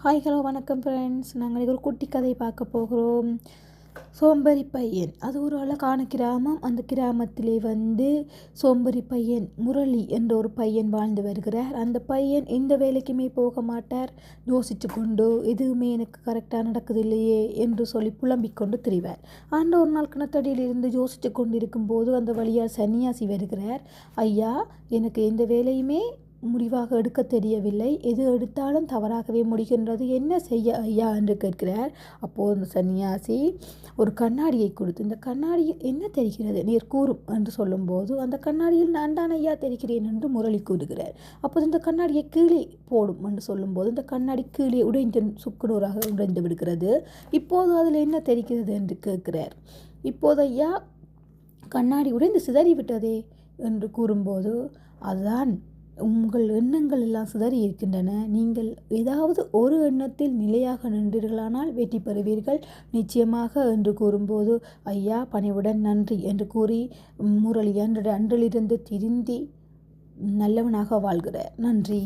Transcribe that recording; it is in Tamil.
ஹாய் ஹலோ வணக்கம் ஃப்ரெண்ட்ஸ். நாங்கள் ஒரு குட்டி கதை பார்க்க போகிறோம். சோம்பேறி பையன். அது ஒரு அழகான கிராமம். அந்த கிராமத்திலே சோம்பேறி பையன் முரளி என்ற ஒரு பையன் வாழ்ந்து வருகிறார். அந்த பையன் எந்த வேலைக்குமே போக மாட்டார். யோசித்து கொண்டு எதுவுமே எனக்கு கரெக்டாக நடக்குது இல்லையே என்று சொல்லி புலம்பிக் கொண்டு திரிவார். அந்த ஒரு நாள் கிணத்தடியிலிருந்து யோசித்து கொண்டிருக்கும் போது அந்த வழியால் சன்னியாசி வருகிறார். ஐயா, எனக்கு எந்த வேலையுமே முடிவாக எடுக்க தெரியவில்லை. எது எடுத்தாலும் தவறாகவே முடிகின்றது. என்ன செய்ய ஐயா என்று கேட்கிறார். அப்போது அந்த சன்னியாசி ஒரு கண்ணாடியை கொடுத்து, இந்த கண்ணாடியில் என்ன தெரிகிறது நீர் கூறும் என்று சொல்லும்போது, அந்த கண்ணாடியில் நான் தான் ஐயா தெரிகிறேன் என்று முரளி கூறுகிறார். அப்போது இந்த கண்ணாடியை கீழே போடும் என்று சொல்லும்போது இந்த கண்ணாடி கீழே உடைந்து சுக்குநூறாக உடைந்து விடுகிறது. இப்போது அதில் என்ன தெரிகிறது என்று கேட்கிறார். இப்போது ஐயா, கண்ணாடி உடைந்து சிதறிவிட்டதே என்று கூறும்போது, அதுதான் உங்கள் எண்ணங்கள் எல்லாம் சிதறி இருக்கின்றன. நீங்கள் ஏதாவது ஒரு எண்ணத்தில் நிலையாக நின்றீர்களானால் வெற்றி பெறுவீர்கள் நிச்சயமாக என்று கூறும்போது, ஐயா பணிவுடன் நன்றி என்று கூறி முரளி அன்றிலிருந்து திருந்தி நல்லவனாக வாழ்கிறார். நன்றி.